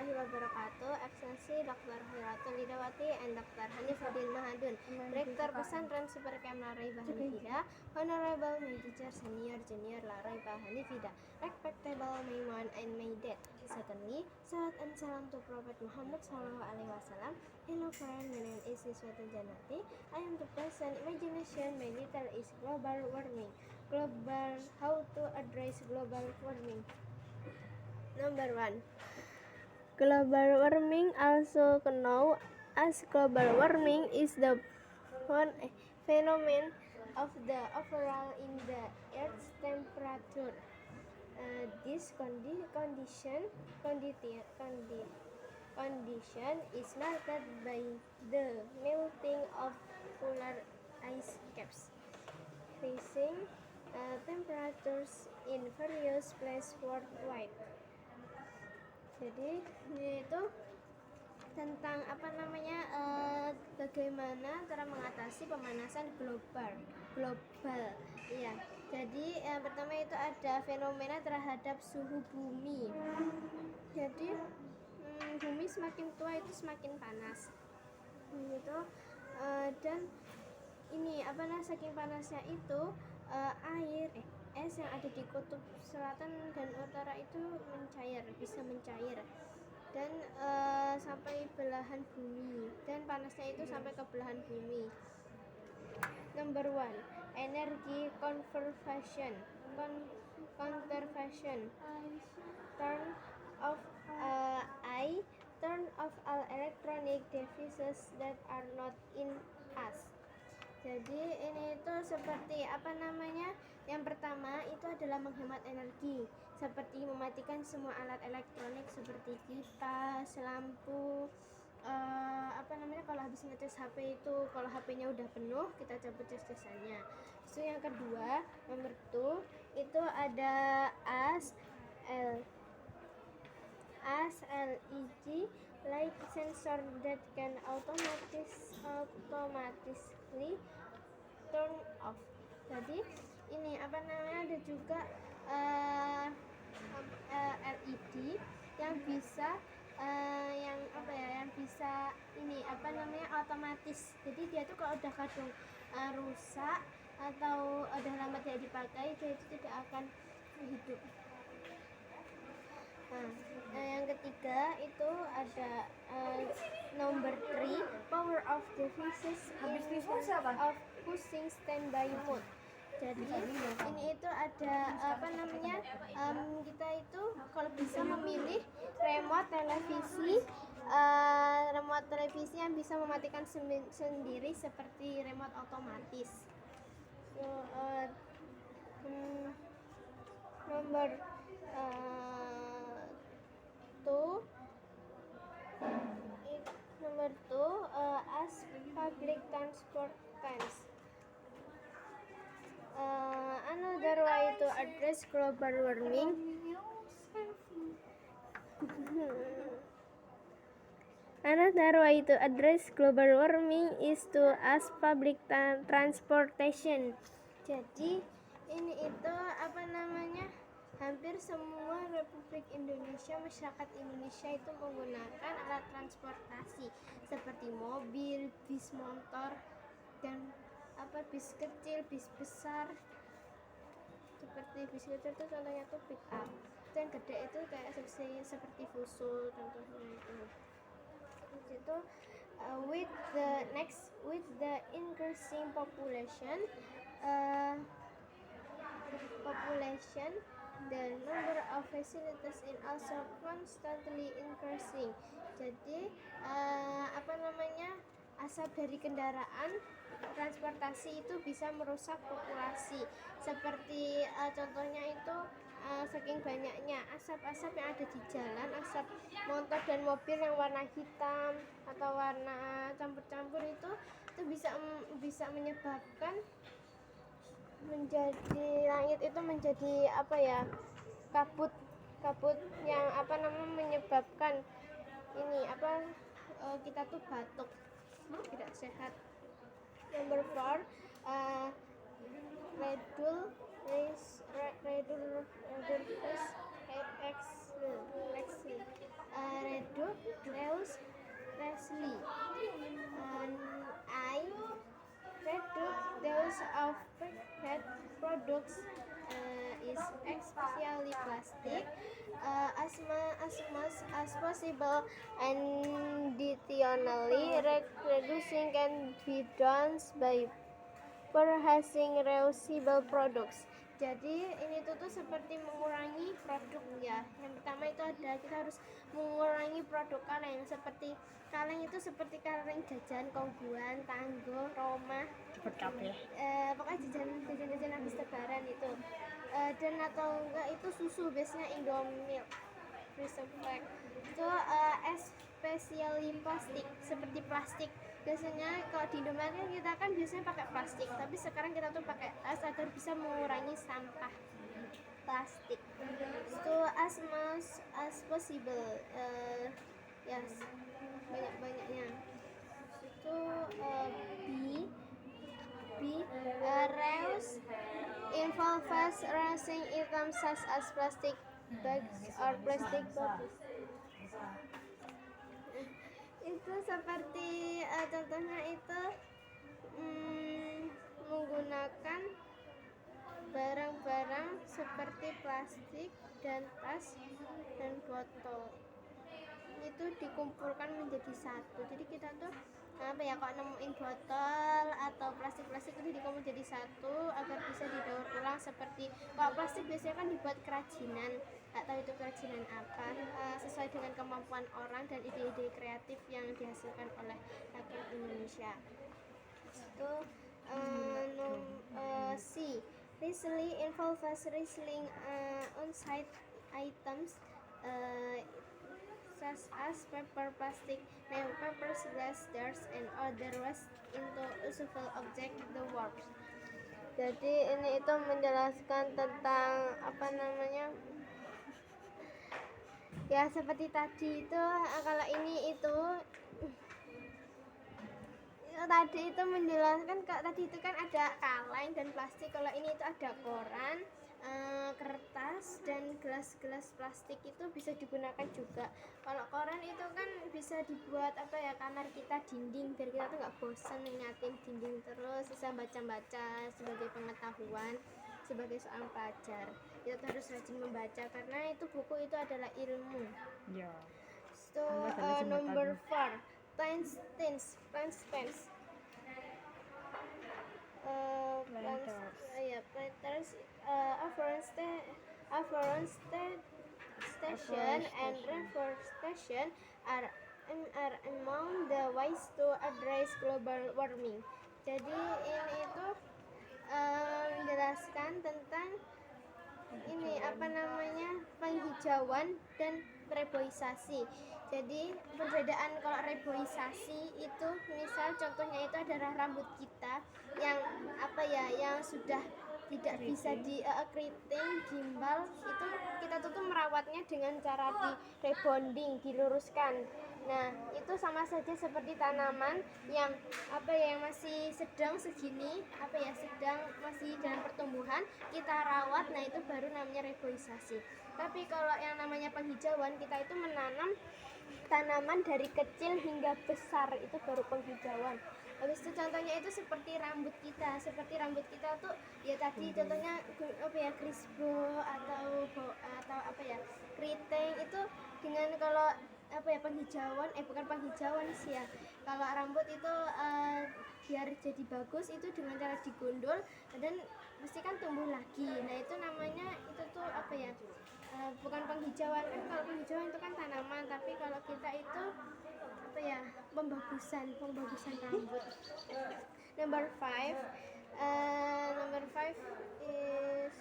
warahmatullahi wabarakatuh. Ekselsi Dr. Khiratul Lidawati and Dr. Hanifuddin Mahadun, Rektor Pesantren Super Camp Laraiba Hanifida, Honorable my teacher, senior, junior Laraiba Hanifida, respectable my mom and my dad. Secondly, salawat and salam to Prophet Muhammad SAW. Hello friend, my name is Iswatul Janati. I am the present imagination. My title is global warming. How to address global warming. Number 1. Global warming, also known as global warming, is the phenomenon of the overall in the Earth's temperature. This condition is marked by the melting of polar ice caps, rising temperatures in various places worldwide. Jadi ini itu tentang bagaimana cara mengatasi pemanasan global. Iya. Jadi yang pertama itu ada fenomena terhadap suhu bumi. Jadi bumi semakin tua itu semakin panas. Gitu. Dan ini saking panasnya itu es yang ada di kutub selatan dan utara itu bisa mencair dan sampai belahan bumi, dan panasnya itu sampai ke belahan bumi. Number 1, energy conservation. Turn off all electronic devices that are not in use. Jadi ini itu seperti yang pertama itu adalah menghemat energi, seperti mematikan semua alat elektronik seperti kipas, lampu, kalau habis ngecas HP itu, kalau HP-nya udah penuh kita cabut cas-casannya. So yang kedua, nomor 2 itu ada LED light sensor that can automatically turn off. Jadi ini ada juga LED yang bisa otomatis. Jadi dia tuh kalau udah kadung rusak atau udah lama tidak dipakai, dia itu tidak akan hidup. Yang ketiga itu ada number 3, power of devices of pushing standby mode. Jadi ini itu ada kita itu kalau bisa memilih remote televisi yang bisa mematikan sendiri seperti remote otomatis. Nomor 2 as public transport times. Another way to address global warming is to use public transportation. Jadi ini itu hampir semua Republik Indonesia, masyarakat Indonesia itu menggunakan alat transportasi seperti mobil, bis motor, dan bis kecil, bis besar. Seperti bis kecil itu contohnya tuh pick up, dan gede itu kayak seperti Fuso contohnya itu. With the increasing population, the number of facilities is also constantly increasing. Jadi asap dari kendaraan transportasi itu bisa merusak populasi. Seperti contohnya itu saking banyaknya asap-asap yang ada di jalan, asap motor dan mobil yang warna hitam atau warna campur-campur itu bisa menyebabkan menjadi langit itu menjadi kabut yang menyebabkan ini kita tuh batuk, tidak sehat. Number 4, reduce use of pet products is especially plastic as much as possible, and additionally reducing can be done by purchasing reusable products. Jadi ini tuh seperti mengurangi produk ya. Yang pertama itu ada kita harus mengurangi produk kaleng, seperti kaleng itu seperti kaleng jajan, kongguan, tanggo, Roma, pokoknya jajan habis lebaran itu. Dan atau enggak itu susu, biasanya Indomilk, Freezer Flag itu especially plastik, seperti plastik. Biasanya kalau di Indomaret kita kan biasanya pakai plastik, tapi sekarang kita tuh pakai tas agar bisa mengurangi sampah plastik. So as much as possible, yes, banyak-banyaknya. Itu reuse involves reusing items such as plastic bags or plastic bottles. Itu seperti contohnya itu menggunakan barang-barang seperti plastik dan tas dan botol itu dikumpulkan menjadi satu. Jadi kita tuh kalau nemuin botol atau plastik-plastik itu dikumpul jadi satu agar bisa didaur ulang. Seperti kalau plastik biasanya kan dibuat kerajinan, nggak tahu itu kerajinan apa, sesuai dengan kemampuan orang dan ide-ide kreatif yang dihasilkan oleh rakyat Indonesia. Itu C. Recycling involves recycling on-site items such as paper, plastic, papers, glass, jars, and other waste into useful object the works. Jadi ini itu menjelaskan tentang ya seperti tadi itu. Kalau ini itu tadi itu menjelaskan, tadi itu kan ada kaleng dan plastik. Kalau ini itu ada koran, kertas, dan gelas-gelas plastik itu bisa digunakan juga. Kalau koran itu kan bisa dibuat kamar kita, dinding, biar kita tuh nggak bosan ngeliatin dinding terus, bisa baca-baca sebagai pengetahuan, sebagai seorang pelajar. Kita tuh harus rajin membaca karena itu buku itu adalah ilmu. Ya. So number 4, planters afforestation and reforestation are among the ways to address global warming. Jadi ini itu menjelaskan tentang penghijauan dan reboisasi. Jadi perbedaan kalau reboisasi itu, misal contohnya itu adalah rambut kita yang yang sudah tidak bisa di keriting, gimbal, itu kita tuh merawatnya dengan cara di rebonding, diluruskan. Nah, itu sama saja seperti tanaman yang yang masih sedang segini, sedang masih dalam pertumbuhan, kita rawat. Nah, itu baru namanya reboisasi. Tapi kalau yang namanya penghijauan, kita itu menanam tanaman dari kecil hingga besar, itu baru penghijauan. Habis itu contohnya itu seperti rambut kita tuh ya tadi contohnya krisbo atau keriting itu dengan kalau penghijauan, bukan penghijauan sih ya, kalau rambut itu biar jadi bagus itu dengan cara digondol dan mesti kan tumbuh lagi. Nah itu namanya itu tuh bukan penghijauan. Kan kalau penghijauan itu kan tanaman, tapi kalau kita itu pembagusan rambut. Number 5 is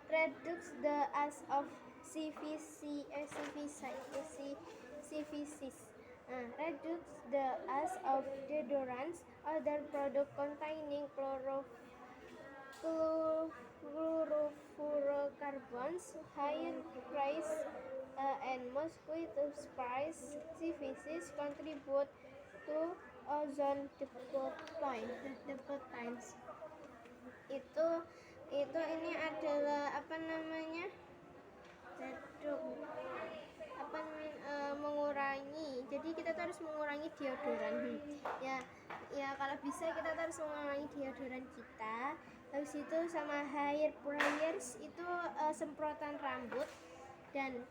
reduce the use of CVCs. Reduce the use of deodorants, other product containing fluorocarbons, higher price and mosquito sprays. CVCs contribute to ozone depletion. Itu ini adalah mengurangi. Jadi kita tuh harus mengurangi deodoran. Ya, ya kalau bisa kita harus mengurangi deodoran kita. Habis itu sama hair dryers itu semprotan rambut, dan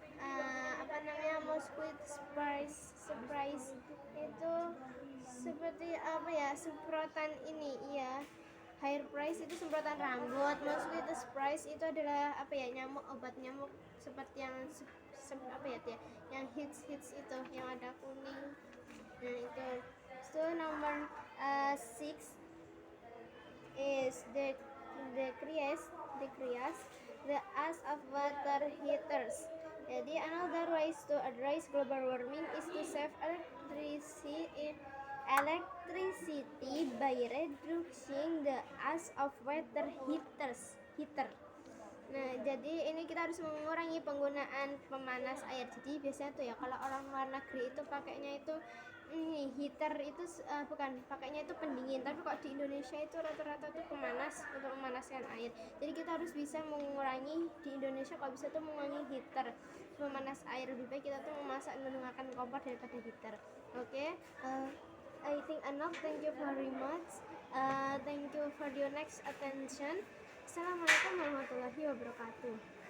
apa namanya, mosquito sprays itu seperti apa ya, semprotan ini ya. Hair sprays itu semprotan rambut, mosquito sprays itu adalah apa ya, nyamuk, obat nyamuk seperti yang apa ya, yang hits itu yang ada kuning. Nah itu. So number 6 is decrease the use of water heaters. Jadi another ways to address global warming is to save electricity by reducing the use of water heater. Nah, jadi ini kita harus mengurangi penggunaan pemanas air. Jadi biasanya tuh ya, kalau orang luar negeri itu pakainya itu ini heater itu bukan, pakainya itu pendingin, tapi kok di Indonesia itu rata-rata tuh pemanas untuk memanaskan air. Jadi kita harus bisa mengurangi, di Indonesia kalau bisa tuh mengurangi heater pemanas air. Lebih baik kita tuh memasak menggunakan kompor daripada heater. Oke. I think enough. Thank you very much. Thank you for your next attention. Assalamualaikum warahmatullahi wabarakatuh.